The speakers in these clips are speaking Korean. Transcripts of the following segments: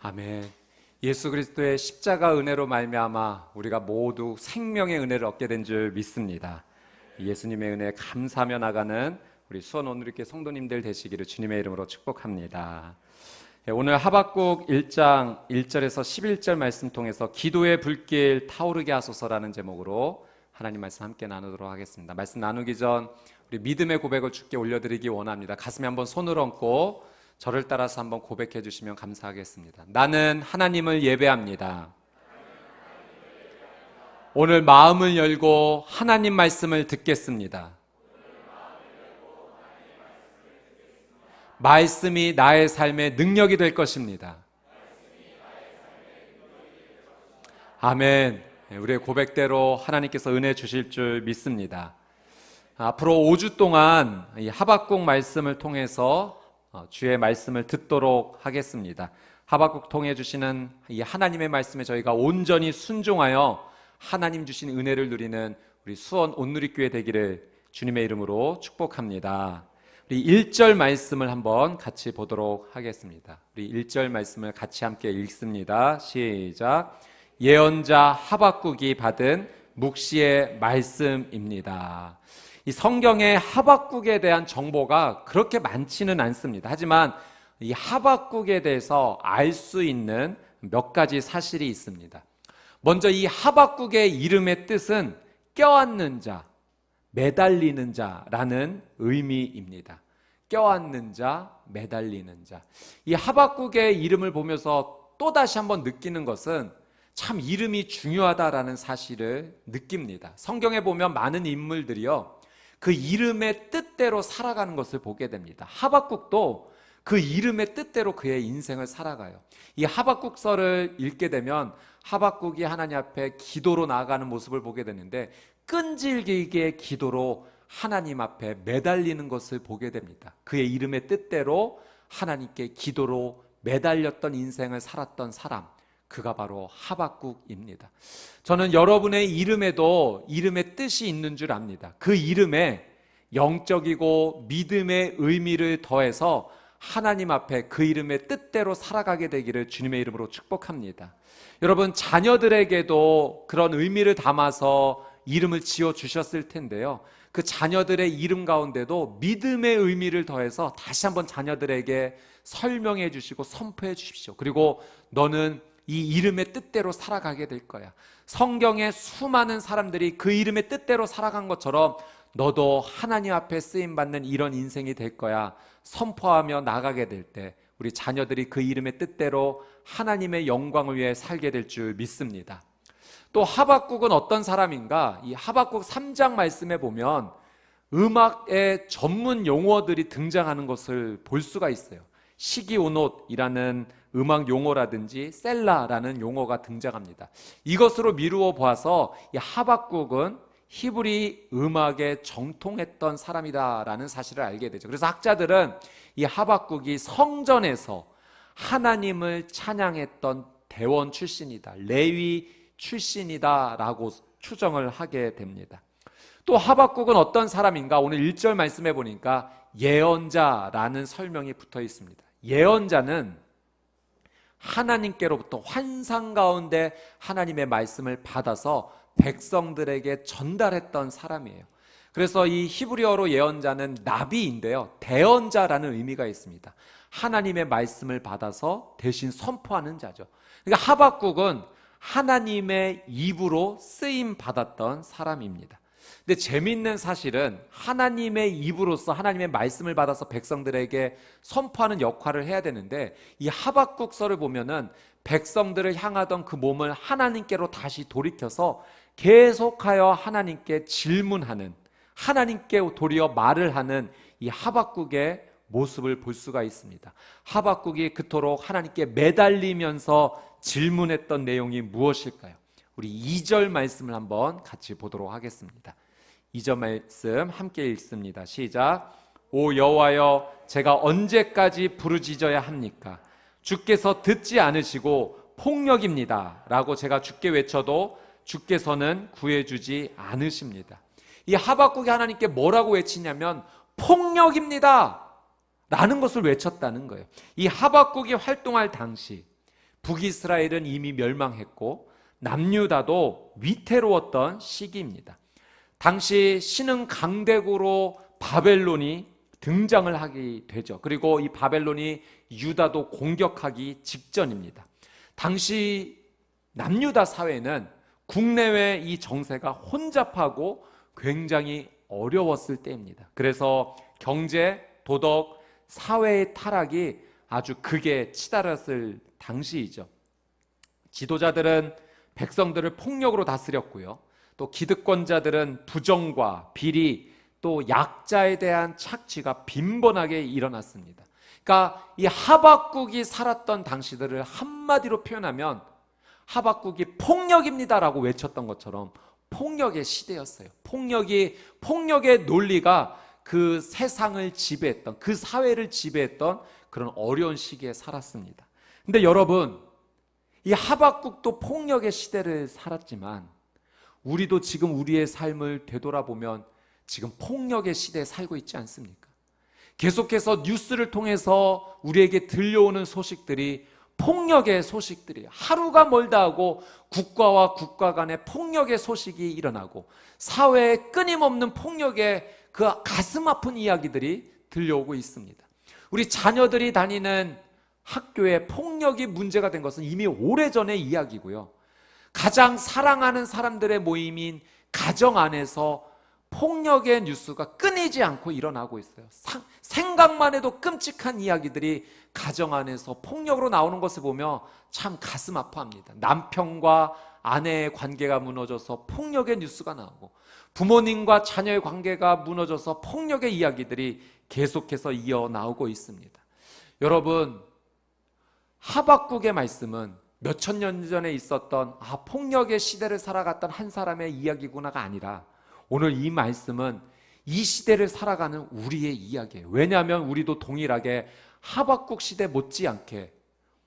아멘. 예수 그리스도의 십자가 은혜로 말미암아 우리가 모두 생명의 은혜를 얻게 된 줄 믿습니다. 예수님의 은혜에 감사하며 나가는 우리 수원 온누리교회 성도님들 되시기를 주님의 이름으로 축복합니다. 오늘 하박국 1장 1절에서 11절 말씀 통해서 기도의 불길 타오르게 하소서라는 제목으로 하나님 말씀 함께 나누도록 하겠습니다. 말씀 나누기 전 우리 믿음의 고백을 주께 올려드리기 원합니다. 가슴에 한번 손을 얹고 저를 따라서 한번 고백해 주시면 감사하겠습니다. 나는 하나님을 예배합니다. 오늘 마음을 열고 하나님 말씀을 듣겠습니다. 말씀이 나의 삶의 능력이 될 것입니다. 아멘. 우리의 고백대로 하나님께서 은혜 주실 줄 믿습니다. 앞으로 5주 동안 이 하박국 말씀을 통해서 주의 말씀을 듣도록 하겠습니다. 하박국 통해 주시는 이 하나님의 말씀에 저희가 온전히 순종하여 하나님 주신 은혜를 누리는 우리 수원 온누리교회 되기를 주님의 이름으로 축복합니다. 우리 1절 말씀을 한번 같이 보도록 하겠습니다. 우리 1절 말씀을 같이 함께 읽습니다. 시작. 예언자 하박국이 받은 묵시의 말씀입니다. 이 성경에 하박국에 대한 정보가 그렇게 많지는 않습니다. 하지만 이 하박국에 대해서 알 수 있는 몇 가지 사실이 있습니다. 먼저 이 하박국의 이름의 뜻은 껴안는 자, 매달리는 자라는 의미입니다. 껴안는 자, 매달리는 자. 이 하박국의 이름을 보면서 또다시 한번 느끼는 것은 참 이름이 중요하다라는 사실을 느낍니다. 성경에 보면 많은 인물들이요, 그 이름의 뜻대로 살아가는 것을 보게 됩니다. 하박국도 그 이름의 뜻대로 그의 인생을 살아가요. 이 하박국서를 읽게 되면 하박국이 하나님 앞에 기도로 나아가는 모습을 보게 되는데 끈질기게 기도로 하나님 앞에 매달리는 것을 보게 됩니다. 그의 이름의 뜻대로 하나님께 기도로 매달렸던 인생을 살았던 사람, 그가 바로 하박국입니다. 저는 여러분의 이름에도 이름의 뜻이 있는 줄 압니다. 그 이름에 영적이고 믿음의 의미를 더해서 하나님 앞에 그 이름의 뜻대로 살아가게 되기를 주님의 이름으로 축복합니다. 여러분, 자녀들에게도 그런 의미를 담아서 이름을 지어주셨을 텐데요, 그 자녀들의 이름 가운데도 믿음의 의미를 더해서 다시 한번 자녀들에게 설명해 주시고 선포해 주십시오. 그리고 너는 이 이름의 뜻대로 살아가게 될 거야. 성경에 수많은 사람들이 그 이름의 뜻대로 살아간 것처럼 너도 하나님 앞에 쓰임받는 이런 인생이 될 거야. 선포하며 나가게 될 때 우리 자녀들이 그 이름의 뜻대로 하나님의 영광을 위해 살게 될 줄 믿습니다. 또 하박국은 어떤 사람인가? 이 하박국 3장 말씀에 보면 음악의 전문 용어들이 등장하는 것을 볼 수가 있어요. 시기오롯이라는 음악 용어라든지 셀라라는 용어가 등장합니다. 이것으로 미루어 보아서 이 하박국은 히브리 음악에 정통했던 사람이다라는 사실을 알게 되죠. 그래서 학자들은 이 하박국이 성전에서 하나님을 찬양했던 대원 출신이다, 레위 출신이다라고 추정을 하게 됩니다. 또 하박국은 어떤 사람인가? 오늘 1절 말씀해 보니까 예언자라는 설명이 붙어 있습니다. 예언자는 하나님께로부터 환상 가운데 하나님의 말씀을 받아서 백성들에게 전달했던 사람이에요. 그래서 이 히브리어로 예언자는 나비인데요, 대언자라는 의미가 있습니다. 하나님의 말씀을 받아서 대신 선포하는 자죠. 그러니까 하박국은 하나님의 입으로 쓰임 받았던 사람입니다. 근데 재미있는 사실은 하나님의 입으로서 하나님의 말씀을 받아서 백성들에게 선포하는 역할을 해야 되는데, 이 하박국서를 보면은 백성들을 향하던 그 몸을 하나님께로 다시 돌이켜서 계속하여 하나님께 질문하는, 하나님께 도리어 말을 하는 이 하박국의 모습을 볼 수가 있습니다. 하박국이 그토록 하나님께 매달리면서 질문했던 내용이 무엇일까요? 우리 2절 말씀을 한번 같이 보도록 하겠습니다. 2절 말씀 함께 읽습니다. 시작. 오 여호와여, 제가 언제까지 부르짖어야 합니까? 주께서 듣지 않으시고 폭력입니다 라고 제가 주께 외쳐도 주께서는 구해주지 않으십니다. 이 하박국이 하나님께 뭐라고 외치냐면 폭력입니다 라는 것을 외쳤다는 거예요. 이 하박국이 활동할 당시 북이스라엘은 이미 멸망했고 남유다도 위태로웠던 시기입니다. 당시 신흥 강대국으로 바벨론이 등장을 하게 되죠. 그리고 이 바벨론이 유다도 공격하기 직전입니다. 당시 남유다 사회는 국내외 이 정세가 혼잡하고 굉장히 어려웠을 때입니다. 그래서 경제, 도덕, 사회의 타락이 아주 극에 치달았을 당시이죠. 지도자들은 백성들을 폭력으로 다스렸고요. 또 기득권자들은 부정과 비리, 또 약자에 대한 착취가 빈번하게 일어났습니다. 그러니까 이 하박국이 살았던 당시들을 한마디로 표현하면 하박국이 폭력입니다라고 외쳤던 것처럼 폭력의 시대였어요. 폭력의 논리가 그 세상을 지배했던, 그 사회를 지배했던 그런 어려운 시기에 살았습니다. 근데 여러분, 이 하박국도 폭력의 시대를 살았지만 우리도 지금 우리의 삶을 되돌아보면 지금 폭력의 시대에 살고 있지 않습니까? 계속해서 뉴스를 통해서 우리에게 들려오는 소식들이 폭력의 소식들이에요. 하루가 멀다 하고 국가와 국가 간의 폭력의 소식이 일어나고 사회에 끊임없는 폭력의 그 가슴 아픈 이야기들이 들려오고 있습니다. 우리 자녀들이 다니는 학교에 폭력이 문제가 된 것은 이미 오래전의 이야기고요. 가장 사랑하는 사람들의 모임인 가정 안에서 폭력의 뉴스가 끊이지 않고 일어나고 있어요. 생각만 해도 끔찍한 이야기들이 가정 안에서 폭력으로 나오는 것을 보며 참 가슴 아파합니다. 남편과 아내의 관계가 무너져서 폭력의 뉴스가 나오고 부모님과 자녀의 관계가 무너져서 폭력의 이야기들이 계속해서 이어나오고 있습니다. 여러분, 하박국의 말씀은 몇천 년 전에 있었던 폭력의 시대를 살아갔던 한 사람의 이야기구나가 아니라 오늘 이 말씀은 이 시대를 살아가는 우리의 이야기예요. 왜냐하면 우리도 동일하게 하박국 시대 못지않게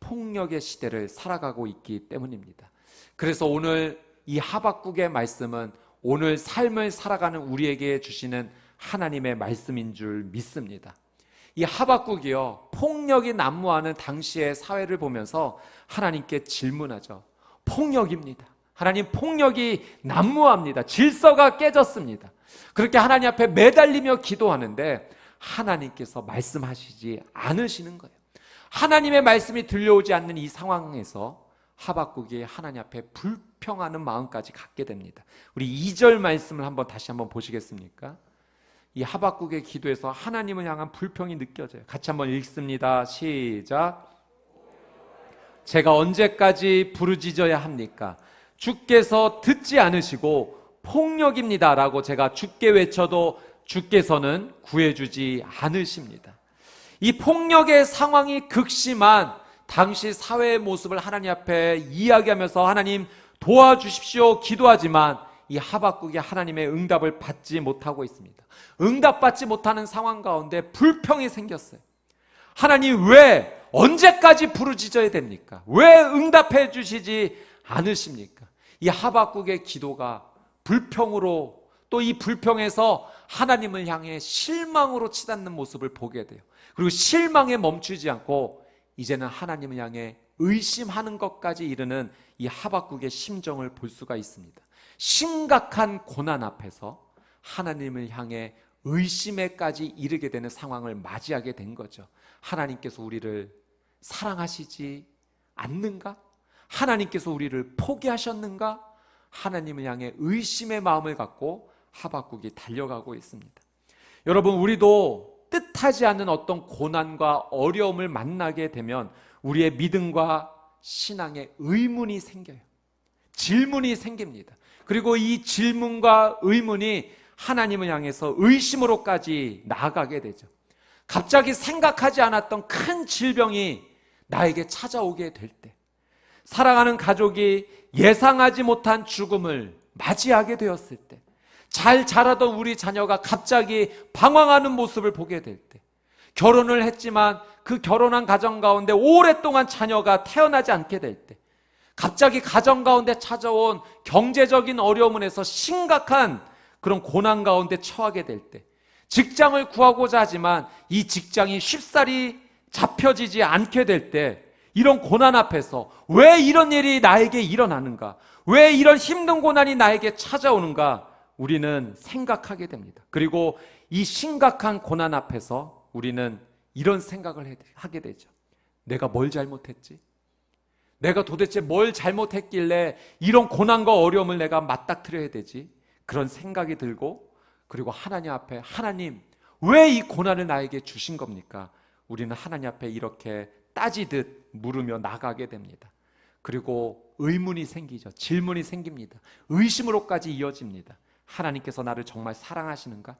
폭력의 시대를 살아가고 있기 때문입니다. 그래서 오늘 이 하박국의 말씀은 오늘 삶을 살아가는 우리에게 주시는 하나님의 말씀인 줄 믿습니다. 이 하박국이요, 폭력이 난무하는 당시의 사회를 보면서 하나님께 질문하죠. 폭력입니다. 하나님, 폭력이 난무합니다. 질서가 깨졌습니다. 그렇게 하나님 앞에 매달리며 기도하는데 하나님께서 말씀하시지 않으시는 거예요. 하나님의 말씀이 들려오지 않는 이 상황에서 하박국이 하나님 앞에 불평하는 마음까지 갖게 됩니다. 우리 2절 말씀을 다시 한번 보시겠습니까? 이 하박국의 기도에서 하나님을 향한 불평이 느껴져요. 같이 한번 읽습니다. 시작. 제가 언제까지 부르짖어야 합니까? 주께서 듣지 않으시고 폭력입니다 라고 제가 주께 외쳐도 주께서는 구해주지 않으십니다. 이 폭력의 상황이 극심한 당시 사회의 모습을 하나님 앞에 이야기하면서 하나님 도와주십시오 기도하지만 이 하박국이 하나님의 응답을 받지 못하고 있습니다. 응답받지 못하는 상황 가운데 불평이 생겼어요. 하나님, 왜 언제까지 부르짖어야 됩니까? 왜 응답해 주시지 않으십니까? 이 하박국의 기도가 불평으로, 또 이 불평에서 하나님을 향해 실망으로 치닫는 모습을 보게 돼요. 그리고 실망에 멈추지 않고 이제는 하나님을 향해 의심하는 것까지 이르는 이 하박국의 심정을 볼 수가 있습니다. 심각한 고난 앞에서 하나님을 향해 의심에까지 이르게 되는 상황을 맞이하게 된 거죠. 하나님께서 우리를 사랑하시지 않는가? 하나님께서 우리를 포기하셨는가? 하나님을 향해 의심의 마음을 갖고 하박국이 달려가고 있습니다. 여러분, 우리도 뜻하지 않는 어떤 고난과 어려움을 만나게 되면 우리의 믿음과 신앙에 의문이 생겨요. 질문이 생깁니다. 그리고 이 질문과 의문이 하나님을 향해서 의심으로까지 나아가게 되죠. 갑자기 생각하지 않았던 큰 질병이 나에게 찾아오게 될 때, 사랑하는 가족이 예상하지 못한 죽음을 맞이하게 되었을 때, 잘 자라던 우리 자녀가 갑자기 방황하는 모습을 보게 될 때, 결혼을 했지만 그 결혼한 가정 가운데 오랫동안 자녀가 태어나지 않게 될 때, 갑자기 가정 가운데 찾아온 경제적인 어려움에서 심각한 그런 고난 가운데 처하게 될 때, 직장을 구하고자 하지만 이 직장이 쉽사리 잡혀지지 않게 될 때, 이런 고난 앞에서 왜 이런 일이 나에게 일어나는가? 왜 이런 힘든 고난이 나에게 찾아오는가? 우리는 생각하게 됩니다. 그리고 이 심각한 고난 앞에서 우리는 이런 생각을 하게 되죠. 내가 뭘 잘못했지? 내가 도대체 뭘 잘못했길래 이런 고난과 어려움을 내가 맞닥뜨려야 되지? 그런 생각이 들고, 그리고 하나님 앞에, 하나님 왜 이 고난을 나에게 주신 겁니까? 우리는 하나님 앞에 이렇게 따지듯 물으며 나가게 됩니다. 그리고 의문이 생기죠. 질문이 생깁니다. 의심으로까지 이어집니다. 하나님께서 나를 정말 사랑하시는가?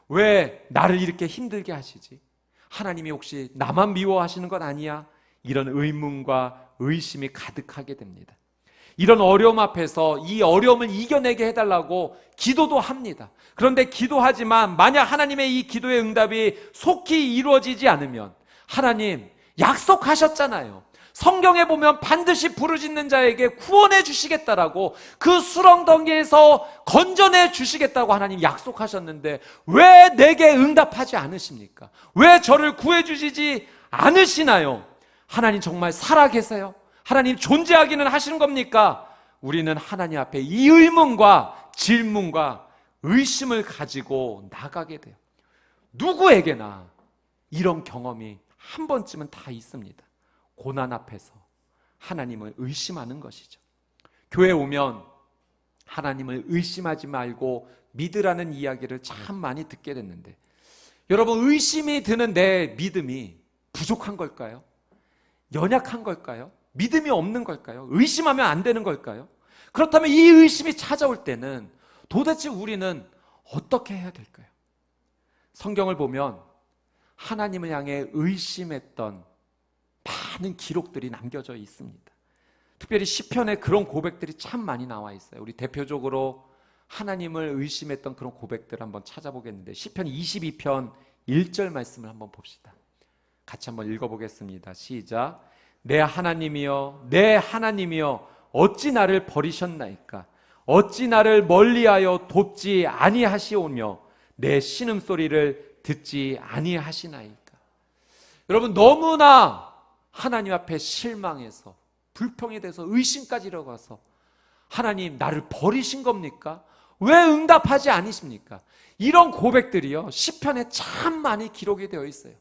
왜 나를 이렇게 힘들게 하시지? 하나님이 혹시 나만 미워하시는 건 아니야? 이런 의문과 의심이 가득하게 됩니다. 이런 어려움 앞에서 이 어려움을 이겨내게 해달라고 기도도 합니다. 그런데 기도하지만 만약 하나님의 이 기도의 응답이 속히 이루어지지 않으면, 하나님 약속하셨잖아요. 성경에 보면 반드시 부르짖는 자에게 구원해 주시겠다라고, 그 수렁덩이에서 건져내 주시겠다고 하나님 약속하셨는데 왜 내게 응답하지 않으십니까? 왜 저를 구해 주시지 않으시나요? 하나님 정말 살아계세요? 하나님 존재하기는 하시는 겁니까? 우리는 하나님 앞에 이 의문과 질문과 의심을 가지고 나가게 돼요. 누구에게나 이런 경험이 한 번쯤은 다 있습니다. 고난 앞에서 하나님을 의심하는 것이죠. 교회 오면 하나님을 의심하지 말고 믿으라는 이야기를 참 많이 듣게 됐는데, 여러분, 의심이 드는 내 믿음이 부족한 걸까요? 연약한 걸까요? 믿음이 없는 걸까요? 의심하면 안 되는 걸까요? 그렇다면 이 의심이 찾아올 때는 도대체 우리는 어떻게 해야 될까요? 성경을 보면 하나님을 향해 의심했던 많은 기록들이 남겨져 있습니다. 특별히 시편에 그런 고백들이 참 많이 나와 있어요. 우리 대표적으로 하나님을 의심했던 그런 고백들을 한번 찾아보겠는데, 시편 22편 1절 말씀을 한번 봅시다. 같이 한번 읽어보겠습니다. 시작. 내 하나님이여, 내 하나님이여, 어찌 나를 버리셨나이까? 어찌 나를 멀리하여 돕지 아니하시오며 내 신음소리를 듣지 아니하시나이까? 여러분, 너무나 하나님 앞에 실망해서 불평에 대해서 의심까지 일어가서, 하나님 나를 버리신 겁니까? 왜 응답하지 않으십니까? 이런 고백들이요 시편에 참 많이 기록이 되어 있어요.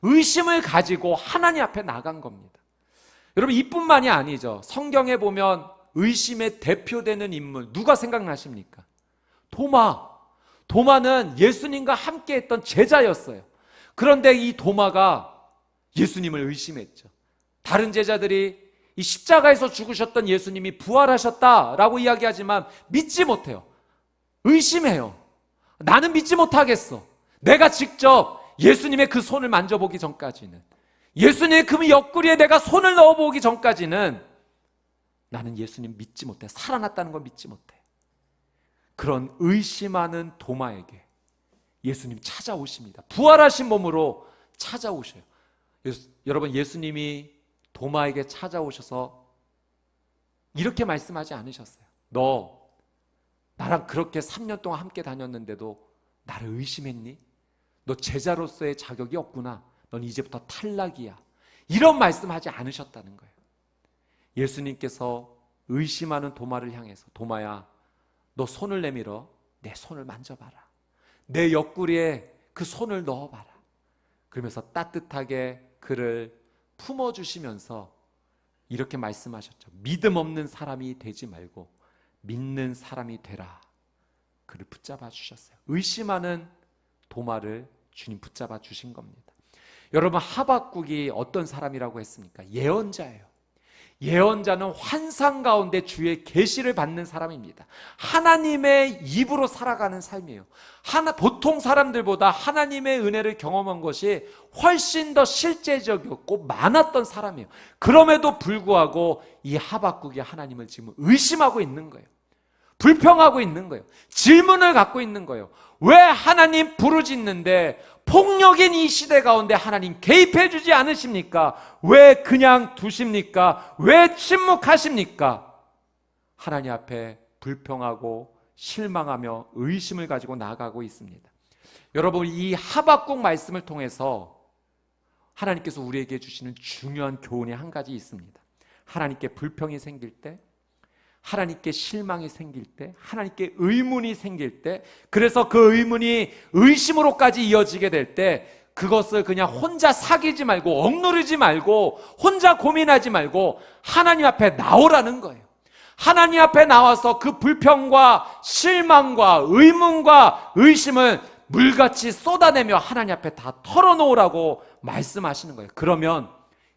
의심을 가지고 하나님 앞에 나간 겁니다. 여러분, 이뿐만이 아니죠. 성경에 보면 의심의 대표되는 인물 누가 생각나십니까? 도마는 예수님과 함께 했던 제자였어요. 그런데 이 도마가 예수님을 의심했죠. 다른 제자들이 이 십자가에서 죽으셨던 예수님이 부활하셨다라고 이야기하지만 믿지 못해요. 의심해요. 나는 믿지 못하겠어. 내가 직접 예수님의 그 손을 만져보기 전까지는, 예수님의 그 옆구리에 내가 손을 넣어보기 전까지는 나는 예수님 믿지 못해. 살아났다는 걸 믿지 못해. 그런 의심하는 도마에게 예수님 찾아오십니다. 부활하신 몸으로 찾아오셔요. 여러분, 예수님이 도마에게 찾아오셔서 이렇게 말씀하지 않으셨어요. 너 나랑 그렇게 3년 동안 함께 다녔는데도 나를 의심했니? 너 제자로서의 자격이 없구나. 넌 이제부터 탈락이야. 이런 말씀하지 않으셨다는 거예요. 예수님께서 의심하는 도마를 향해서, 도마야, 너 손을 내밀어 내 손을 만져봐라. 내 옆구리에 그 손을 넣어봐라. 그러면서 따뜻하게 그를 품어주시면서 이렇게 말씀하셨죠. 믿음 없는 사람이 되지 말고 믿는 사람이 되라. 그를 붙잡아 주셨어요. 의심하는 도마를 주님 붙잡아 주신 겁니다. 여러분, 하박국이 어떤 사람이라고 했습니까? 예언자예요. 예언자는 환상 가운데 주의 계시를 받는 사람입니다. 하나님의 입으로 살아가는 삶이에요. 보통 사람들보다 하나님의 은혜를 경험한 것이 훨씬 더 실제적이었고 많았던 사람이에요. 그럼에도 불구하고 이 하박국이 하나님을 지금 의심하고 있는 거예요. 불평하고 있는 거예요. 질문을 갖고 있는 거예요. 왜 하나님 부르짖는데 폭력인 이 시대 가운데 하나님 개입해 주지 않으십니까? 왜 그냥 두십니까? 왜 침묵하십니까? 하나님 앞에 불평하고 실망하며 의심을 가지고 나아가고 있습니다. 여러분, 이 하박국 말씀을 통해서 하나님께서 우리에게 주시는 중요한 교훈이 한 가지 있습니다. 하나님께 불평이 생길 때, 하나님께 실망이 생길 때, 하나님께 의문이 생길 때, 그래서 그 의문이 의심으로까지 이어지게 될 때, 그것을 그냥 혼자 사귀지 말고 억누르지 말고 혼자 고민하지 말고 하나님 앞에 나오라는 거예요. 하나님 앞에 나와서 그 불평과 실망과 의문과 의심을 물같이 쏟아내며 하나님 앞에 다 털어놓으라고 말씀하시는 거예요. 그러면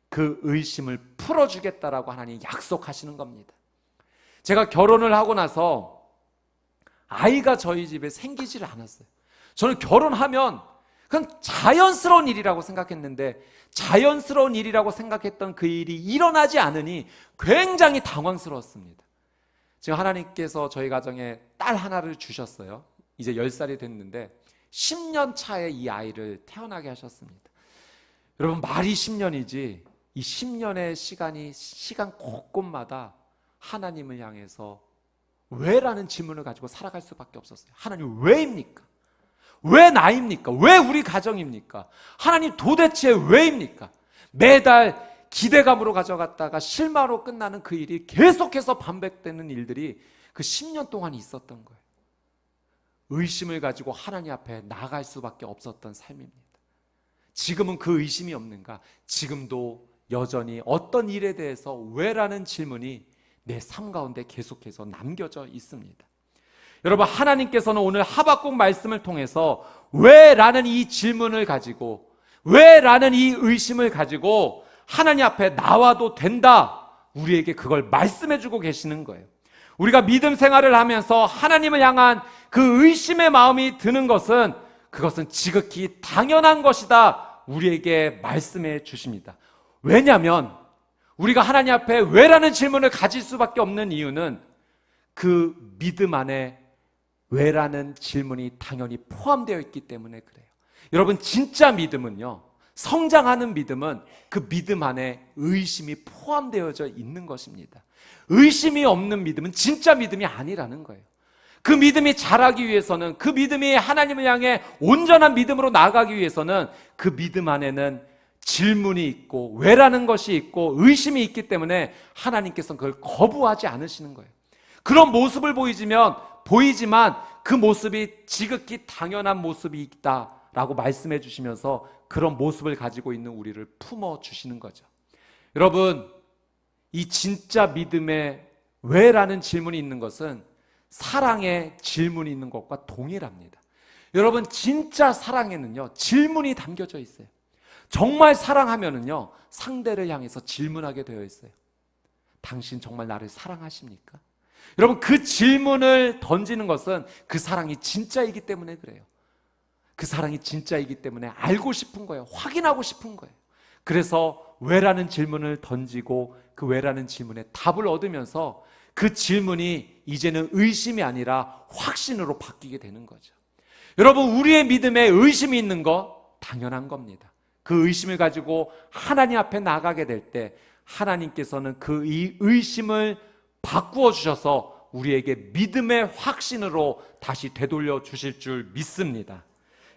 그 의심을 풀어주겠다라고 하나님 약속하시는 겁니다. 제가 결혼을 하고 나서 아이가 저희 집에 생기질 않았어요. 저는 결혼하면 그냥 자연스러운 일이라고 생각했는데, 자연스러운 일이라고 생각했던 그 일이 일어나지 않으니 굉장히 당황스러웠습니다. 지금 하나님께서 저희 가정에 딸 하나를 주셨어요. 이제 10살이 됐는데 10년 차에 이 아이를 태어나게 하셨습니다. 여러분, 말이 10년이지 이 10년의 시간 곳곳마다 하나님을 향해서 왜라는 질문을 가지고 살아갈 수밖에 없었어요. 하나님, 왜입니까? 왜 나입니까? 왜 우리 가정입니까? 하나님, 도대체 왜입니까? 매달 기대감으로 가져갔다가 실망으로 끝나는 그 일이 계속해서 반복되는 일들이 그 10년 동안 있었던 거예요. 의심을 가지고 하나님 앞에 나갈 수밖에 없었던 삶입니다. 지금은 그 의심이 없는가? 지금도 여전히 어떤 일에 대해서 왜라는 질문이 내 삶 가운데 계속해서 남겨져 있습니다. 여러분, 하나님께서는 오늘 하박국 말씀을 통해서 왜라는 이 질문을 가지고, 왜라는 이 의심을 가지고 하나님 앞에 나와도 된다, 우리에게 그걸 말씀해 주고 계시는 거예요. 우리가 믿음 생활을 하면서 하나님을 향한 그 의심의 마음이 드는 것은, 그것은 지극히 당연한 것이다, 우리에게 말씀해 주십니다. 왜냐하면 우리가 하나님 앞에 왜라는 질문을 가질 수밖에 없는 이유는 그 믿음 안에 왜라는 질문이 당연히 포함되어 있기 때문에 그래요. 여러분, 진짜 믿음은요, 성장하는 믿음은 그 믿음 안에 의심이 포함되어져 있는 것입니다. 의심이 없는 믿음은 진짜 믿음이 아니라는 거예요. 그 믿음이 자라기 위해서는, 그 믿음이 하나님을 향해 온전한 믿음으로 나아가기 위해서는 그 믿음 안에는 질문이 있고 왜라는 것이 있고 의심이 있기 때문에 하나님께서는 그걸 거부하지 않으시는 거예요. 그런 모습을 보이지만 그 모습이 지극히 당연한 모습이 있다라고 말씀해 주시면서 그런 모습을 가지고 있는 우리를 품어주시는 거죠. 여러분, 이 진짜 믿음에 왜라는 질문이 있는 것은 사랑의 질문이 있는 것과 동일합니다. 여러분, 진짜 사랑에는요, 질문이 담겨져 있어요. 정말 사랑하면은요, 상대를 향해서 질문하게 되어 있어요. 당신 정말 나를 사랑하십니까? 여러분, 그 질문을 던지는 것은 그 사랑이 진짜이기 때문에 그래요. 그 사랑이 진짜이기 때문에 알고 싶은 거예요. 확인하고 싶은 거예요. 그래서 왜라는 질문을 던지고 그 왜라는 질문에 답을 얻으면서 그 질문이 이제는 의심이 아니라 확신으로 바뀌게 되는 거죠. 여러분, 우리의 믿음에 의심이 있는 거 당연한 겁니다. 그 의심을 가지고 하나님 앞에 나가게 될 때 하나님께서는 그 이 의심을 바꾸어 주셔서 우리에게 믿음의 확신으로 다시 되돌려 주실 줄 믿습니다.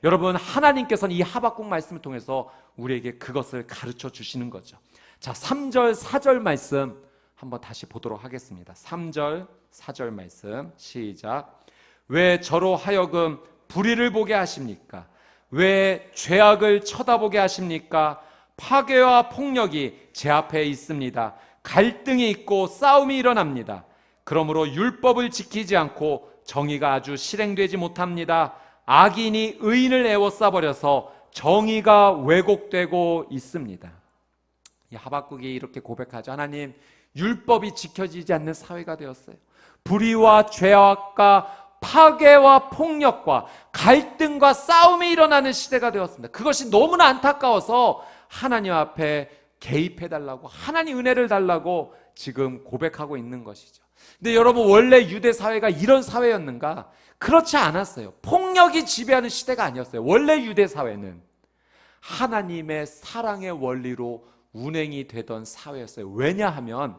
여러분, 하나님께서는 이 하박국 말씀을 통해서 우리에게 그것을 가르쳐 주시는 거죠. 자, 3절, 4절 말씀 한번 다시 보도록 하겠습니다. 3절, 4절 말씀 시작. 왜 저로 하여금 불의를 보게 하십니까? 왜 죄악을 쳐다보게 하십니까? 파괴와 폭력이 제 앞에 있습니다. 갈등이 있고 싸움이 일어납니다. 그러므로 율법을 지키지 않고 정의가 아주 실행되지 못합니다. 악인이 의인을 에워싸버려서 정의가 왜곡되고 있습니다. 이 하박국이 이렇게 고백하죠. 하나님, 율법이 지켜지지 않는 사회가 되었어요. 불의와 죄악과 파괴와 폭력과 갈등과 싸움이 일어나는 시대가 되었습니다. 그것이 너무나 안타까워서 하나님 앞에 개입해달라고, 하나님 은혜를 달라고 지금 고백하고 있는 것이죠. 근데 여러분, 원래 유대 사회가 이런 사회였는가? 그렇지 않았어요. 폭력이 지배하는 시대가 아니었어요. 원래 유대 사회는 하나님의 사랑의 원리로 운행이 되던 사회였어요. 왜냐하면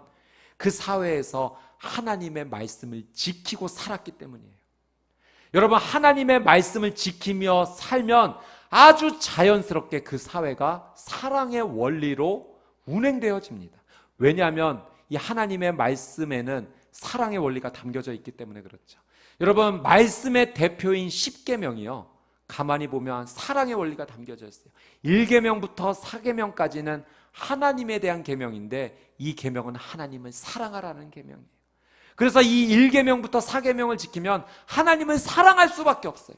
그 사회에서 하나님의 말씀을 지키고 살았기 때문이에요. 여러분, 하나님의 말씀을 지키며 살면 아주 자연스럽게 그 사회가 사랑의 원리로 운행되어집니다. 왜냐하면 이 하나님의 말씀에는 사랑의 원리가 담겨져 있기 때문에 그렇죠. 여러분, 말씀의 대표인 십계명이요, 가만히 보면 사랑의 원리가 담겨져 있어요. 1계명부터 4계명까지는 하나님에 대한 계명인데, 이 계명은 하나님을 사랑하라는 계명이에요. 그래서 이 1계명부터 4계명을 지키면 하나님을 사랑할 수밖에 없어요.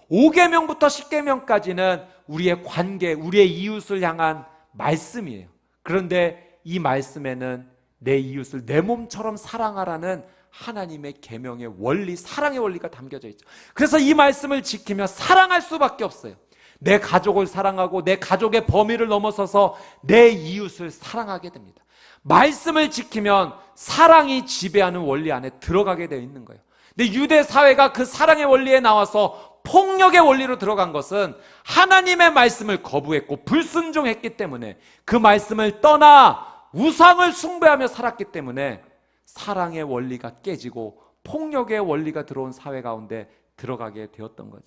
5계명부터 10계명까지는 우리의 관계, 우리의 이웃을 향한 말씀이에요. 그런데 이 말씀에는 내 이웃을 내 몸처럼 사랑하라는 하나님의 계명의 원리, 사랑의 원리가 담겨져 있죠. 그래서 이 말씀을 지키며 사랑할 수밖에 없어요. 내 가족을 사랑하고 내 가족의 범위를 넘어서서 내 이웃을 사랑하게 됩니다. 말씀을 지키면 사랑이 지배하는 원리 안에 들어가게 되어 있는 거예요. 근데 유대 사회가 그 사랑의 원리에 나와서 폭력의 원리로 들어간 것은 하나님의 말씀을 거부했고 불순종했기 때문에, 그 말씀을 떠나 우상을 숭배하며 살았기 때문에 사랑의 원리가 깨지고 폭력의 원리가 들어온 사회 가운데 들어가게 되었던 거죠.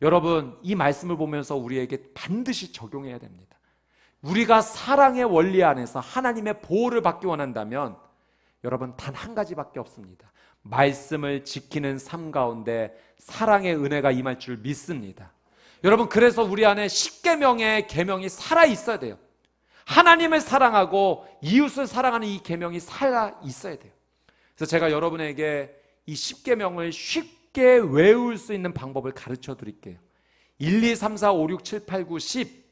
여러분, 이 말씀을 보면서 우리에게 반드시 적용해야 됩니다. 우리가 사랑의 원리 안에서 하나님의 보호를 받기 원한다면 여러분, 단 한 가지밖에 없습니다. 말씀을 지키는 삶 가운데 사랑의 은혜가 임할 줄 믿습니다. 여러분, 그래서 우리 안에 십계명의 계명이 살아 있어야 돼요. 하나님을 사랑하고 이웃을 사랑하는 이 계명이 살아 있어야 돼요. 그래서 제가 여러분에게 이 십계명을 쉽게 외울 수 있는 방법을 가르쳐 드릴게요. 1, 2, 3, 4, 5, 6, 7, 8, 9, 10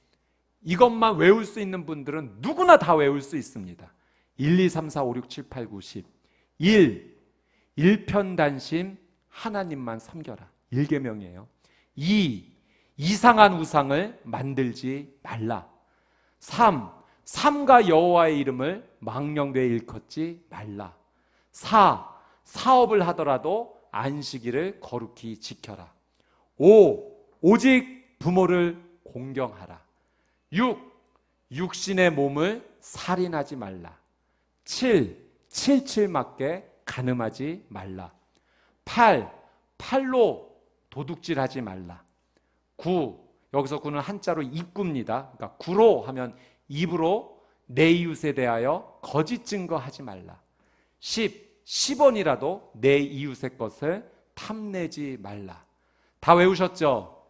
이것만 외울 수 있는 분들은 누구나 다 외울 수 있습니다. 1, 2, 3, 4, 5, 6, 7, 8, 9, 10 1. 일편단심 하나님만 섬겨라. 1계명이에요. 2. 이상한 우상을 만들지 말라. 3. 삼가 여호와의 이름을 망령되이 일컫지 말라. 4. 사업을 하더라도 안식일을 거룩히 지켜라. 5. 오직 부모를 공경하라. 6. 육신의 몸을 살인하지 말라. 7. 칠칠 맞게 간음하지 말라. 8. 팔로 도둑질하지 말라. 9. 여기서 9는 한자로 입구입니다. 그러니까 구로 하면 입으로 내 이웃에 대하여 거짓 증거하지 말라. 10. 10원이라도 내 이웃의 것을 탐내지 말라. 다 외우셨죠?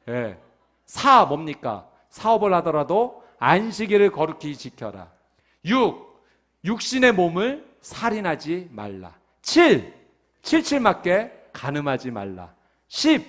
네. 4. 뭡니까? 사업을 하더라도 안식일을 거룩히 지켜라. 6. 육신의 몸을 살인하지 말라. 7. 칠칠 맞게 간음하지 말라. 10.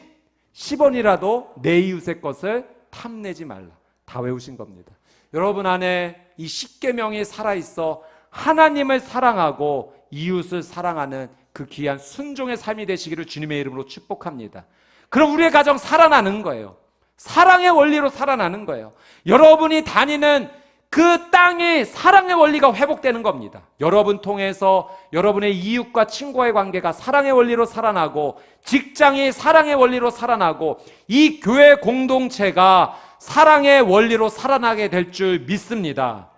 10원이라도 내 이웃의 것을 탐내지 말라. 다 외우신 겁니다. 여러분 안에 이 십계명이 살아있어 하나님을 사랑하고 이웃을 사랑하는 그 귀한 순종의 삶이 되시기를 주님의 이름으로 축복합니다. 그럼 우리의 가정 살아나는 거예요. 사랑의 원리로 살아나는 거예요. 여러분이 다니는 그 땅이 사랑의 원리가 회복되는 겁니다. 여러분 통해서 여러분의 이웃과 친구와의 관계가 사랑의 원리로 살아나고, 직장이 사랑의 원리로 살아나고, 이 교회 공동체가 사랑의 원리로 살아나게 될 줄 믿습니다.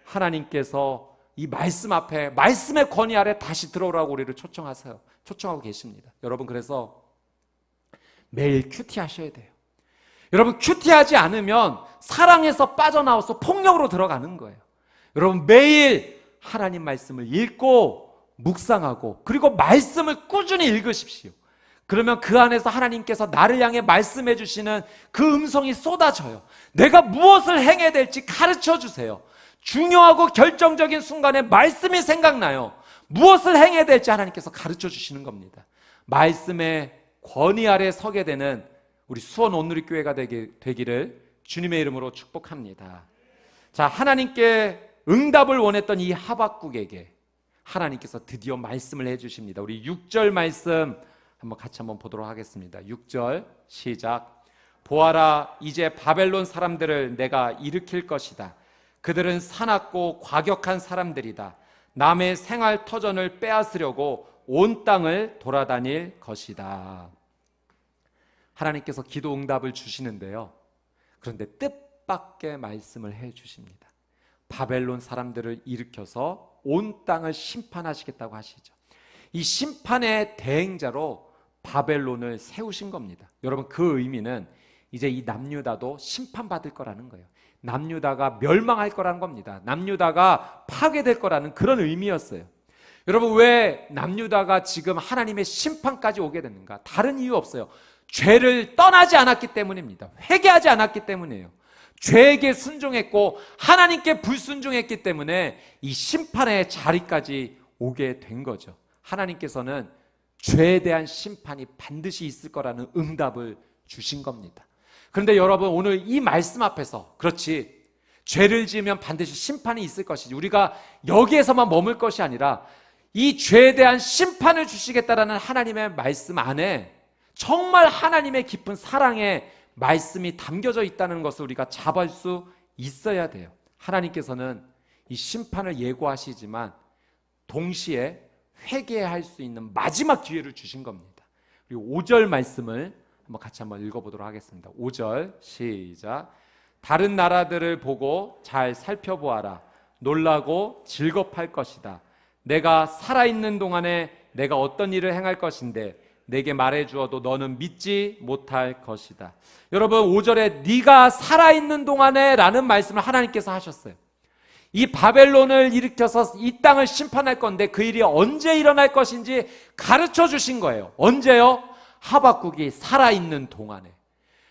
하나님께서 이 말씀 앞에, 말씀의 권위 아래 다시 들어오라고 우리를 초청하고 계십니다. 여러분, 그래서 매일 큐티하셔야 돼요. 여러분, 큐티하지 않으면 사랑에서 빠져나와서 폭력으로 들어가는 거예요. 여러분, 매일 하나님 말씀을 읽고 묵상하고, 그리고 말씀을 꾸준히 읽으십시오. 그러면 그 안에서 하나님께서 나를 향해 말씀해 주시는 그 음성이 쏟아져요. 내가 무엇을 행해야 될지 가르쳐 주세요. 중요하고 결정적인 순간에 말씀이 생각나요. 무엇을 행해야 될지 하나님께서 가르쳐 주시는 겁니다. 말씀의 권위 아래 서게 되는 우리 수원 온누리교회가 되기를 주님의 이름으로 축복합니다. 자, 하나님께 응답을 원했던 이 하박국에게 하나님께서 드디어 말씀을 해주십니다. 우리 6절 말씀 같이 한번 보도록 하겠습니다. 6절 시작. 보아라, 이제 바벨론 사람들을 내가 일으킬 것이다. 그들은 사납고 과격한 사람들이다. 남의 생활 터전을 빼앗으려고 온 땅을 돌아다닐 것이다. 하나님께서 기도 응답을 주시는데요, 그런데 뜻밖의 말씀을 해 주십니다. 바벨론 사람들을 일으켜서 온 땅을 심판하시겠다고 하시죠. 이 심판의 대행자로 바벨론을 세우신 겁니다. 여러분, 그 의미는 이제 이 남유다도 심판받을 거라는 거예요. 남유다가 멸망할 거라는 겁니다. 남유다가 파괴될 거라는 그런 의미였어요. 여러분, 왜 남유다가 지금 하나님의 심판까지 오게 됐는가? 다른 이유 없어요. 죄를 떠나지 않았기 때문입니다. 회개하지 않았기 때문이에요. 죄에게 순종했고 하나님께 불순종했기 때문에 이 심판의 자리까지 오게 된 거죠. 하나님께서는 죄에 대한 심판이 반드시 있을 거라는 응답을 주신 겁니다. 그런데 여러분, 오늘 이 말씀 앞에서, 그렇지, 죄를 지으면 반드시 심판이 있을 것이지, 우리가 여기에서만 머물 것이 아니라 이 죄에 대한 심판을 주시겠다라는 하나님의 말씀 안에 정말 하나님의 깊은 사랑의 말씀이 담겨져 있다는 것을 우리가 잡을 수 있어야 돼요. 하나님께서는 이 심판을 예고하시지만 동시에 회개할 수 있는 마지막 기회를 주신 겁니다. 그리고 5절 말씀을 같이 한번 읽어보도록 하겠습니다. 5절 시작. 다른 나라들을 보고 잘 살펴보아라. 놀라고 즐겁할 것이다. 내가 살아있는 동안에 내가 어떤 일을 행할 것인데 내게 말해주어도 너는 믿지 못할 것이다. 여러분, 5절에 네가 살아있는 동안에 라는 말씀을 하나님께서 하셨어요. 이 바벨론을 일으켜서 이 땅을 심판할 건데 그 일이 언제 일어날 것인지 가르쳐 주신 거예요. 언제요? 하박국이 살아있는 동안에.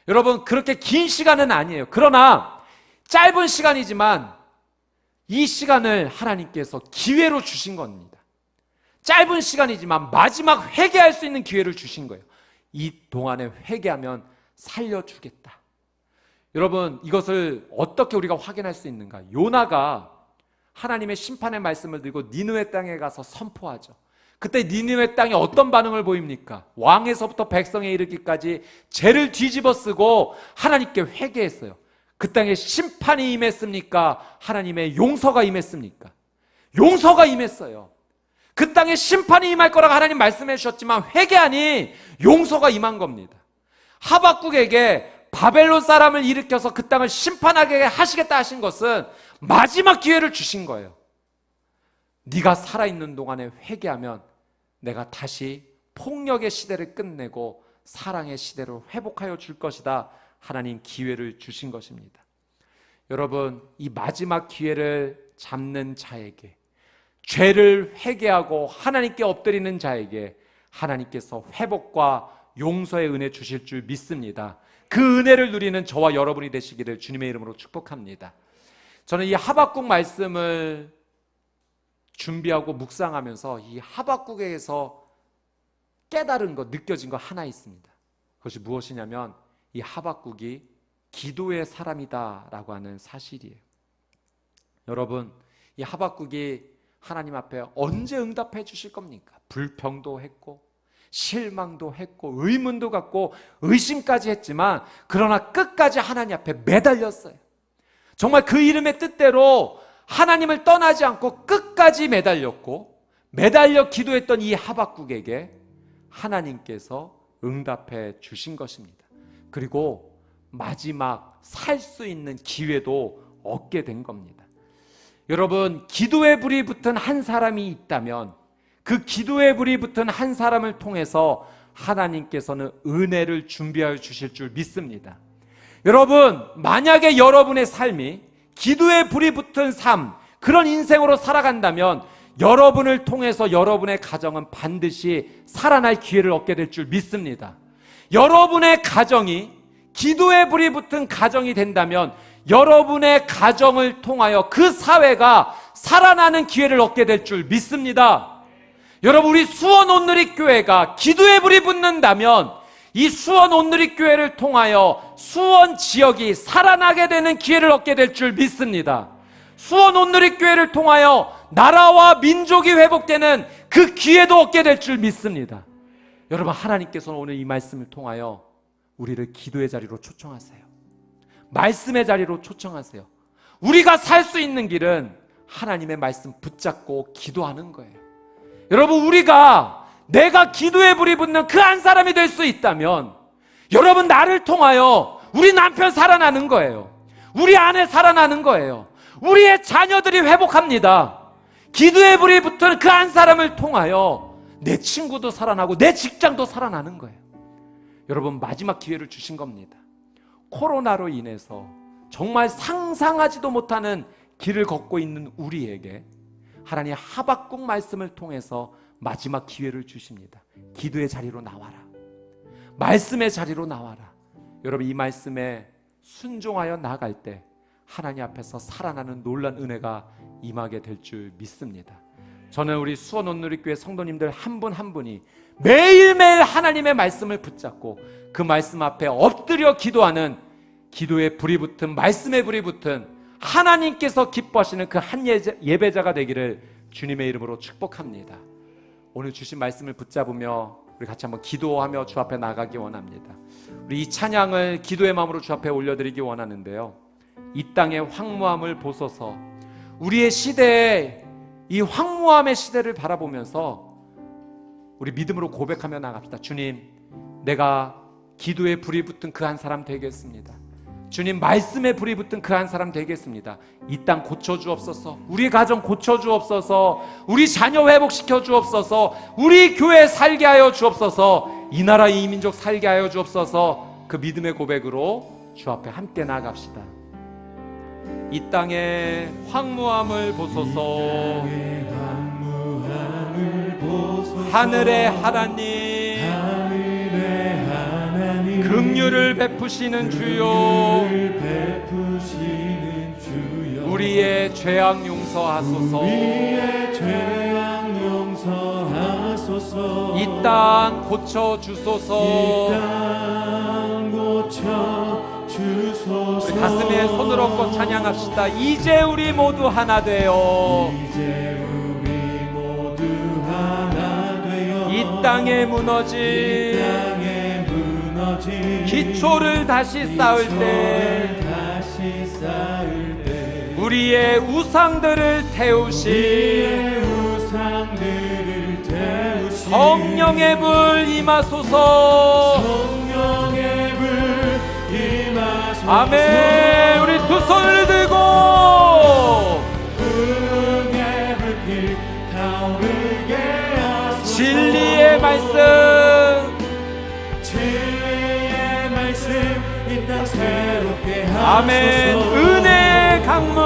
여러분, 그렇게 긴 시간은 아니에요. 그러나 짧은 시간이지만 이 시간을 하나님께서 기회로 주신 겁니다. 짧은 시간이지만 마지막 회개할 수 있는 기회를 주신 거예요. 이 동안에 회개하면 살려주겠다. 여러분, 이것을 어떻게 우리가 확인할 수 있는가? 요나가 하나님의 심판의 말씀을 들고 니느웨 땅에 가서 선포하죠. 그때 니느웨 땅이 어떤 반응을 보입니까? 왕에서부터 백성에 이르기까지 죄를 뒤집어 쓰고 하나님께 회개했어요. 그 땅에 심판이 임했습니까? 하나님의 용서가 임했습니까? 용서가 임했어요. 그 땅에 심판이 임할 거라고 하나님 말씀해 주셨지만 회개하니 용서가 임한 겁니다. 하박국에게 바벨론 사람을 일으켜서 그 땅을 심판하게 하시겠다 하신 것은 마지막 기회를 주신 거예요. 네가 살아있는 동안에 회개하면 내가 다시 폭력의 시대를 끝내고 사랑의 시대로 회복하여 줄 것이다. 하나님 기회를 주신 것입니다. 여러분, 이 마지막 기회를 잡는 자에게, 죄를 회개하고 하나님께 엎드리는 자에게 하나님께서 회복과 용서의 은혜 주실 줄 믿습니다. 그 은혜를 누리는 저와 여러분이 되시기를 주님의 이름으로 축복합니다. 저는 이 하박국 말씀을 준비하고 묵상하면서 이 하박국에서 깨달은 것, 느껴진 것 하나 있습니다. 그것이 무엇이냐면 이 하박국이 기도의 사람이다라고 하는 사실이에요. 여러분, 이 하박국이 하나님 앞에 언제 응답해 주실 겁니까? 불평도 했고 실망도 했고 의문도 갖고 의심까지 했지만 그러나 끝까지 하나님 앞에 매달렸어요. 정말 그 이름의 뜻대로 하나님을 떠나지 않고 끝까지 매달렸고, 매달려 기도했던 이 하박국에게 하나님께서 응답해 주신 것입니다. 그리고 마지막 살 수 있는 기회도 얻게 된 겁니다. 여러분, 기도의 불이 붙은 한 사람이 있다면 그 기도의 불이 붙은 한 사람을 통해서 하나님께서는 은혜를 준비하여 주실 줄 믿습니다. 여러분, 만약에 여러분의 삶이 기도의 불이 붙은 삶, 그런 인생으로 살아간다면 여러분을 통해서 여러분의 가정은 반드시 살아날 기회를 얻게 될 줄 믿습니다. 여러분의 가정이 기도의 불이 붙은 가정이 된다면 여러분의 가정을 통하여 그 사회가 살아나는 기회를 얻게 될 줄 믿습니다. 여러분, 우리 수원 온누리교회가 기도의 불이 붙는다면 이 수원 온누리교회를 통하여 수원 지역이 살아나게 되는 기회를 얻게 될 줄 믿습니다. 수원 온누리교회를 통하여 나라와 민족이 회복되는 그 기회도 얻게 될 줄 믿습니다. 여러분, 하나님께서는 오늘 이 말씀을 통하여 우리를 기도의 자리로 초청하세요. 말씀의 자리로 초청하세요. 우리가 살 수 있는 길은 하나님의 말씀 붙잡고 기도하는 거예요. 여러분, 내가 기도의 불이 붙는 그 한 사람이 될 수 있다면 여러분, 나를 통하여 우리 남편 살아나는 거예요. 우리 아내 살아나는 거예요. 우리의 자녀들이 회복합니다. 기도의 불이 붙은 그 한 사람을 통하여 내 친구도 살아나고 내 직장도 살아나는 거예요. 여러분, 마지막 기회를 주신 겁니다. 코로나로 인해서 정말 상상하지도 못하는 길을 걷고 있는 우리에게 하나님 하박국 말씀을 통해서 마지막 기회를 주십니다. 기도의 자리로 나와라. 말씀의 자리로 나와라. 여러분, 이 말씀에 순종하여 나아갈 때 하나님 앞에서 살아나는 놀란 은혜가 임하게 될 줄 믿습니다. 저는 우리 수원 온누리교회 성도님들 한 분 한 분이 매일매일 하나님의 말씀을 붙잡고 그 말씀 앞에 엎드려 기도하는, 기도에 불이 붙은, 말씀에 불이 붙은 하나님께서 기뻐하시는 그 한 예배자가 되기를 주님의 이름으로 축복합니다. 오늘 주신 말씀을 붙잡으며 우리 같이 한번 기도하며 주 앞에 나가기 원합니다. 우리 이 찬양을 기도의 마음으로 주 앞에 올려드리기 원하는데요, 이 땅의 황무함을 보소서. 우리의 시대에 이 황무함의 시대를 바라보면서 우리 믿음으로 고백하며 나갑시다. 주님, 내가 기도에 불이 붙은 그 한 사람 되겠습니다. 주님, 말씀에 불이 붙은 그 한 사람 되겠습니다. 이 땅 고쳐주옵소서. 우리 가정 고쳐주옵소서. 우리 자녀 회복시켜 주옵소서. 우리 교회 살게 하여 주옵소서. 이 나라 이 민족 살게 하여 주옵소서. 그 믿음의 고백으로 주 앞에 함께 나갑시다. 이 땅의 황무함을 보소서. 하늘의 하나님, 긍휼을 베푸시는 주요, 우리의 죄악 용서하소서. 이 땅 고쳐 주소서. 우리 가슴에 손을 얹고 찬양합시다. 이제 우리 모두 하나 되어 이 땅에 무너진 기초를 다시 쌓을 때 우리의 우상들을 태우신 성령의 불 임하소서. 아멘. 우리 두 손을 들고 진리의 말씀 이 땅 새롭게 하소서. 아멘. 은혜의 강물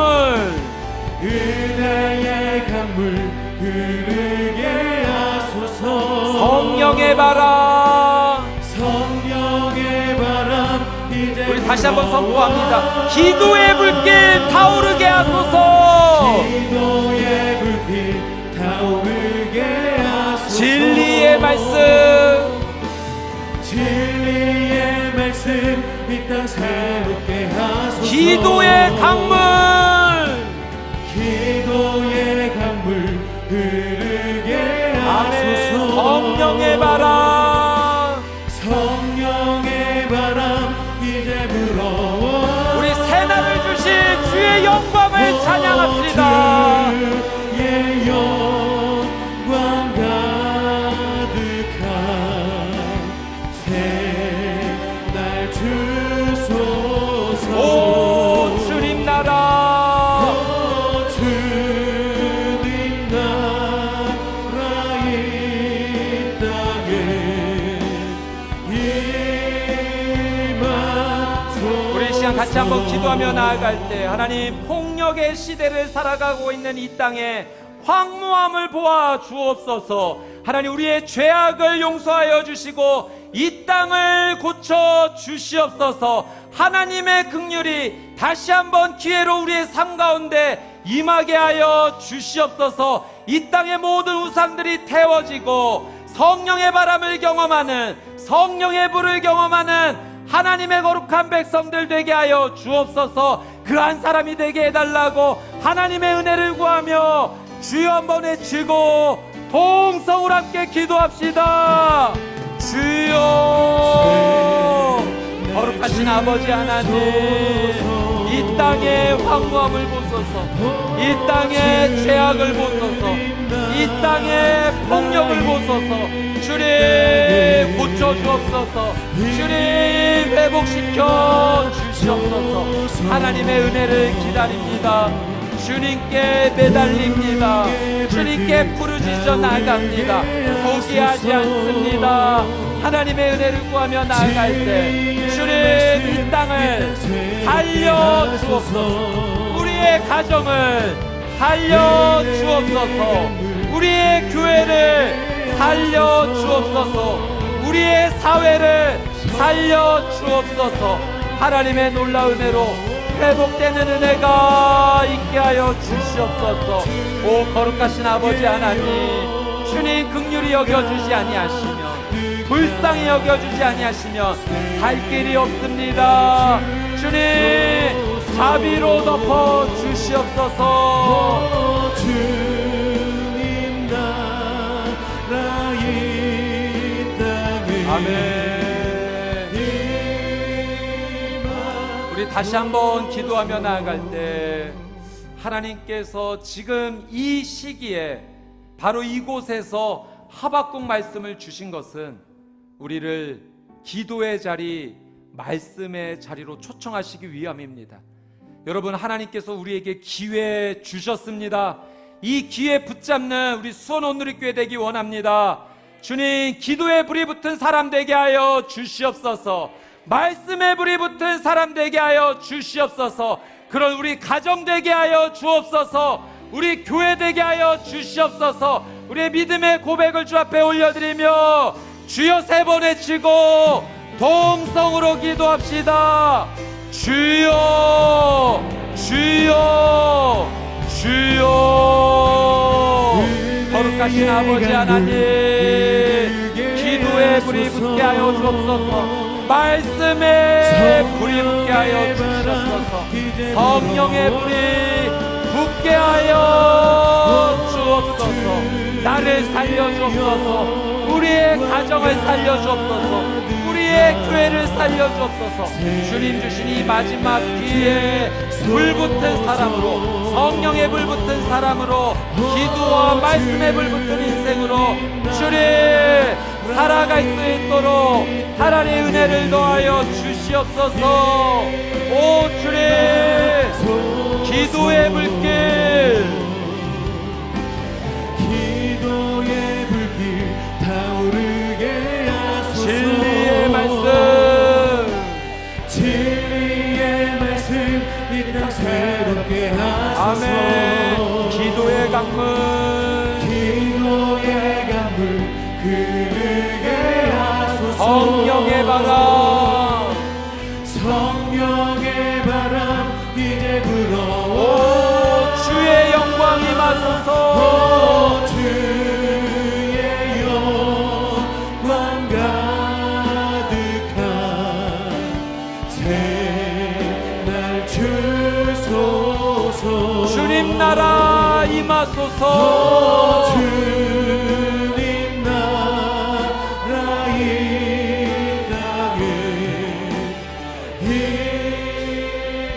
흐르게 하소서. 성령의 바람 이제 우리 다시 한번 선포합니다. 기도의 불길 타오르게 하소서. 진리의 말씀 이 땅 새롭게 하소서. 기도의 강물 흐르게 하소서. 성령의 바람 이제 불어와 우리 새날을 주신 주의 영광을 찬양합시다. 주의 영광 가득한 새날 주소서. 오 주님 나라, 주님 나라 이 땅에 임하소서. 우리 시간 같이 한번 기도하며 나아갈 때 하나님, 폭력의 시대를 살아가고 있는 이 땅에 황무함을 보아 주옵소서. 하나님, 우리의 죄악을 용서하여 주시고 이 땅을 고쳐 주시옵소서. 하나님의 긍휼이 다시 한번 기회로 우리의 삶 가운데 임하게 하여 주시옵소서. 이 땅의 모든 우상들이 태워지고 성령의 바람을 경험하는, 성령의 불을 경험하는 하나님의 거룩한 백성들 되게 하여 주옵소서. 그 한 사람이 되게 해달라고 하나님의 은혜를 구하며 주여 한번 외치고 동성을 함께 기도합시다. 주여, 거룩하신 아버지 하나님, 이 땅의 황무함을 보소서. 이 땅의 죄악을 보소서. 이 땅의 폭력을 보소서. 주님 고쳐주옵소서. 주님 회복시켜 주시옵소서. 하나님의 은혜를 기다립니다. 주님께 매달립니다. 주님 주님께 부르짖어 나아갑니다. 포기하지 않습니다. 하나님의 은혜를 구하며 나아갈 때 주님 이 땅을 살려 주옵소서. 우리의 가정을 살려 주옵소서. 우리의 교회를 살려 주옵소서. 우리의 사회를 살려 주옵소서. 하나님의 놀라운 은혜로 회복되는 은혜가 있게 하여 주시옵소서. 오 거룩하신 아버지 하나님, 주님 긍휼히 여겨주지 아니하시면, 불쌍히 여겨주지 아니하시면 살 길이 없습니다. 주님 자비로 덮어 주시옵소서. 주님 나라의 땅에 아멘. 우리 다시 한번 기도하며 나아갈 때 하나님께서 지금 이 시기에 바로 이곳에서 하박국 말씀을 주신 것은 우리를 기도의 자리, 말씀의 자리로 초청하시기 위함입니다. 여러분, 하나님께서 우리에게 기회 주셨습니다. 이 기회 붙잡는 우리 수원 온누리교회 되기 원합니다. 주님, 기도에 불이 붙은 사람 되게 하여 주시옵소서. 말씀에 불이 붙은 사람 되게 하여 주시옵소서. 그런 우리 가정 되게 하여 주옵소서. 우리 교회 되게 하여 주시옵소서. 우리의 믿음의 고백을 주 앞에 올려드리며 주여 세 번 외치고 동성으로 기도합시다. 주여 주여 주여. 거룩하신 아버지 하나님, 기도에 불이 붙게 하여 주옵소서. 말씀에 불이 붙게 하여 주옵소서. 성령의 불이 붙게 하여 주옵소서. 나를 살려 주옵소서. 우리의 가정을 살려 주옵소서. 우리의 교회를 살려 주옵소서. 주님 주신 이 마지막 기회에 불 붙은 사람으로, 성령의 불 붙은 사람으로, 기도와 말씀의 불 붙은 인생으로 주님 살아갈 수 있도록 하나님의 은혜를 더하여 주시옵소서. 오 주님, 기도의 불길, 기도의 불길 타오르게 하소서. 진리의 말씀, 진리의 말씀 이 땅 새롭게 하소서. 아멘. 기도의 강물, 기도의 강물 흐르게 하소서. 성령의 바람, 성령의 바람 이제 불어와. 오 주의 영광 임하소서. 주의 영광 가득한 새날 주소서. 주님 나라 임하소서. 주님 나라 이 땅에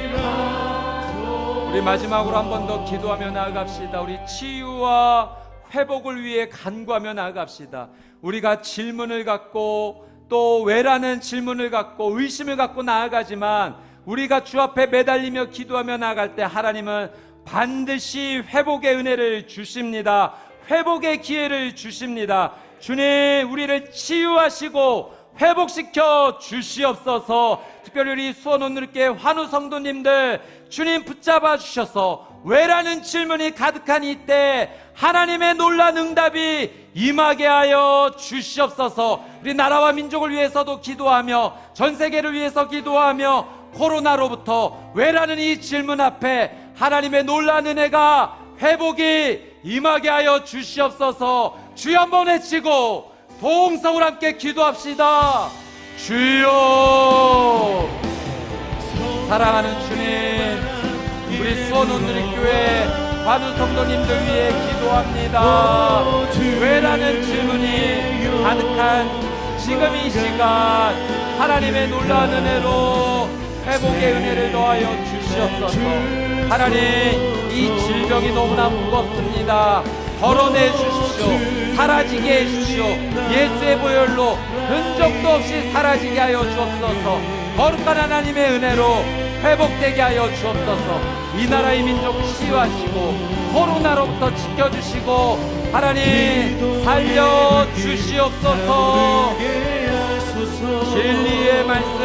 임하소서. 우리 마지막으로 한 번 더 기도하며 나아갑시다. 우리 치유와 회복을 위해 간구하며 나아갑시다. 우리가 질문을 갖고 또 왜라는 질문을 갖고 의심을 갖고 나아가지만 우리가 주 앞에 매달리며 기도하며 나아갈 때 하나님은 반드시 회복의 은혜를 주십니다. 회복의 기회를 주십니다. 주님, 우리를 치유하시고 회복시켜 주시옵소서. 특별히 우리 수원 온누리교회 환우 성도님들 주님 붙잡아 주셔서 왜라는 질문이 가득한 이때 하나님의 놀라운 응답이 임하게 하여 주시옵소서. 우리 나라와 민족을 위해서도 기도하며 전 세계를 위해서 기도하며 코로나로부터 왜라는 이 질문 앞에 하나님의 놀라운 은혜가 회복이 임하게 하여 주시옵소서. 주여 한번 외치고 동성을 함께 기도합시다. 주여. 사랑하는 주님, 우리 수원 온누리교회 환우 성도님들 위해 기도합니다. 왜라는 질문이 가득한 지금 이 시간 하나님의 놀라운 은혜로 회복의 은혜를 더하여 주시옵소서. 하나님, 이 질병이 너무나 무겁습니다. 덜어내 주십시오. 사라지게 해주시오. 예수의 보혈로 흔적도 없이 사라지게 하여 주옵소서. 거룩한 하나님의 은혜로 회복되게 하여 주옵소서. 이 나라의 민족 치유하시고 코로나로부터 지켜주시고 하나님 살려주시옵소서. 진리의 말씀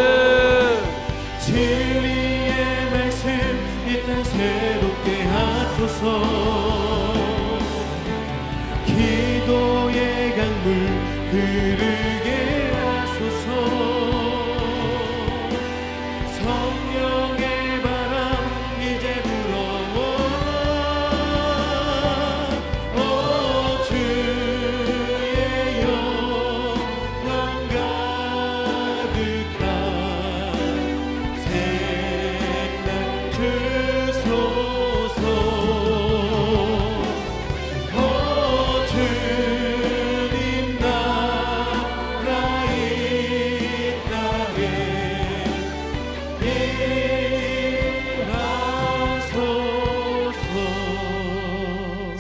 이 땅 새롭게 하소서. 기도의 강물 흐르게 하소서. 성령의 바람 이제 불어와 주의 영광 가득한 생각 주소서. 주님 나라 이 땅에 임하소서.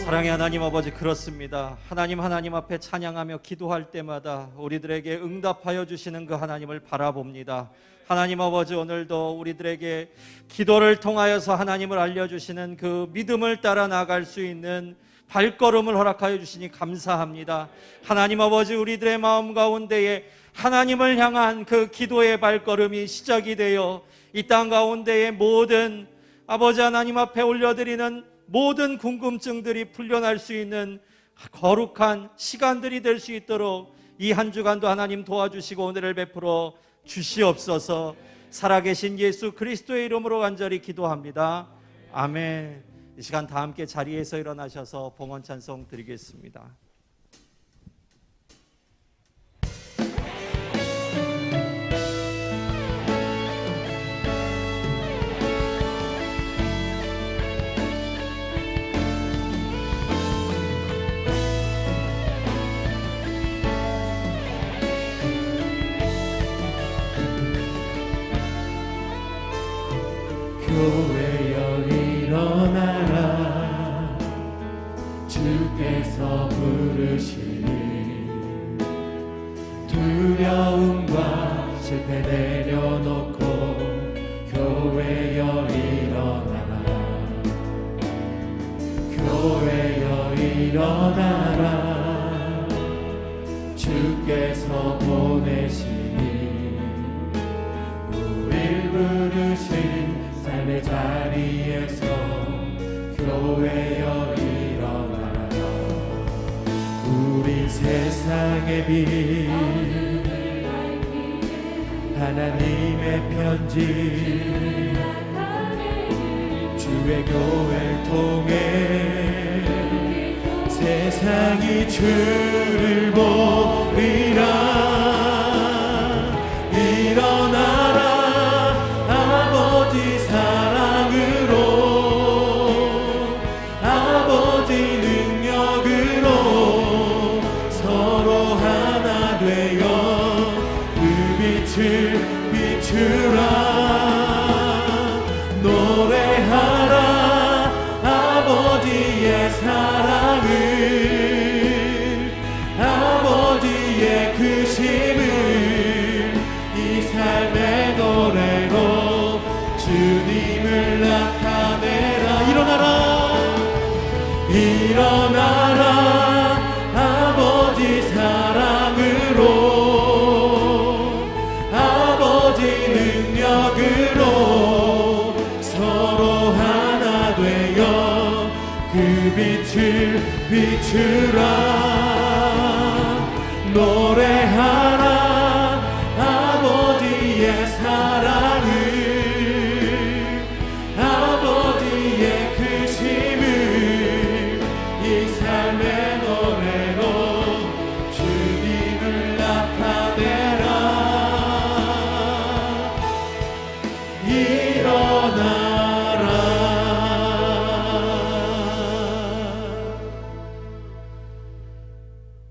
사랑의 하나님 아버지, 그렇습니다. 하나님 앞에 찬양하며 기도할 때마다 우리들에게 응답하여 주시는 그 하나님을 바라봅니다. 하나님 아버지, 오늘도 우리들에게 기도를 통하여서 하나님을 알려주시는 그 믿음을 따라 나갈 수 있는 발걸음을 허락하여 주시니 감사합니다. 하나님 아버지, 우리들의 마음 가운데에 하나님을 향한 그 기도의 발걸음이 시작이 되어 이 땅 가운데의 모든 아버지 하나님 앞에 올려드리는 모든 궁금증들이 풀려날 수 있는 거룩한 시간들이 될 수 있도록 이 한 주간도 하나님 도와주시고 은혜를 베풀어 주시옵소서. 살아계신 예수 그리스도의 이름으로 간절히 기도합니다. 아멘. 이 시간 다 함께 자리에서 일어나셔서 봉헌 찬송 드리겠습니다. 교회여 일어나라. 주께서 부르시니 두려움과 실패 내려놓고 교회여 일어나라. 교회여 일어나라. 주께서 보내시니 우릴 부르신 삶의 자리에서 교회여 일어나라. 우리 세상의 빛 하나님의 편지 주의 교회를 통해 세상이 주를 보리라. 일어나라. 아버지 사랑으로 아버지 능력으로 서로 하나 되어 그 빛을 비추라. 노래하라. 아버지의 사랑을 아버지의 크심을 이 삶의 노래로 주님을 나타내라. 일어나라. 일어나라. 아버지 사랑으로 아버지 능력으로 서로 하나 되어 그 빛을 비추라. 노래하라. 아버지의 사랑을 아버지의 크심을 이 삶의 노래로 주님을 나타내라. 일어나라.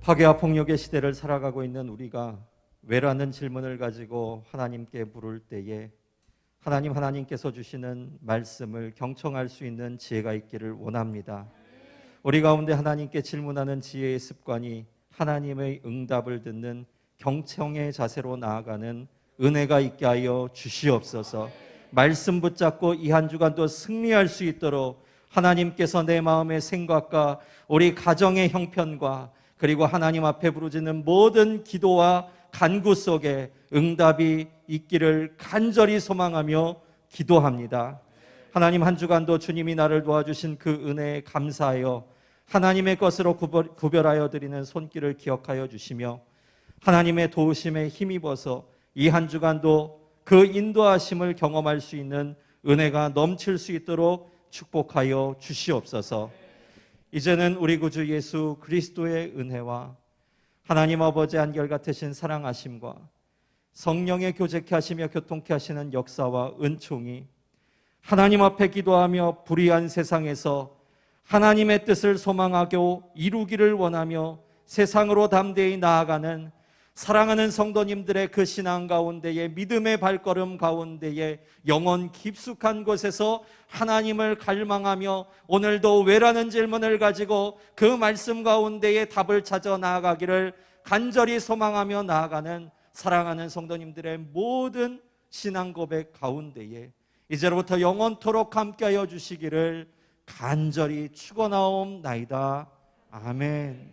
파괴와 폭력의 시대를 살아가고 있는 우리가 왜라는 질문을 가지고 하나님께 물을 때에 하나님께서 주시는 말씀을 경청할 수 있는 지혜가 있기를 원합니다. 우리 가운데 하나님께 질문하는 지혜의 습관이 하나님의 응답을 듣는 경청의 자세로 나아가는 은혜가 있게 하여 주시옵소서. 말씀 붙잡고 이 한 주간도 승리할 수 있도록 하나님께서 내 마음의 생각과 우리 가정의 형편과 그리고 하나님 앞에 부르짖는 모든 기도와 간구 속에 응답이 있기를 간절히 소망하며 기도합니다. 하나님, 한 주간도 주님이 나를 도와주신 그 은혜에 감사하여 하나님의 것으로 구별하여 드리는 손길을 기억하여 주시며 하나님의 도우심에 힘입어서 이 한 주간도 그 인도하심을 경험할 수 있는 은혜가 넘칠 수 있도록 축복하여 주시옵소서. 이제는 우리 구주 예수 그리스도의 은혜와 하나님 아버지 한결같으신 사랑하심과 성령의 교제케 하시며 교통케 하시는 역사와 은총이 하나님 앞에 기도하며 불의한 세상에서 하나님의 뜻을 소망하고 이루기를 원하며 세상으로 담대히 나아가는 사랑하는 성도님들의 그 신앙 가운데에 믿음의 발걸음 가운데에 영혼 깊숙한 곳에서 하나님을 갈망하며 오늘도 왜라는 질문을 가지고 그 말씀 가운데에 답을 찾아 나아가기를 간절히 소망하며 나아가는 사랑하는 성도님들의 모든 신앙 고백 가운데에 이제로부터 영원토록 함께하여 주시기를 간절히 축원하옵나이다. 아멘.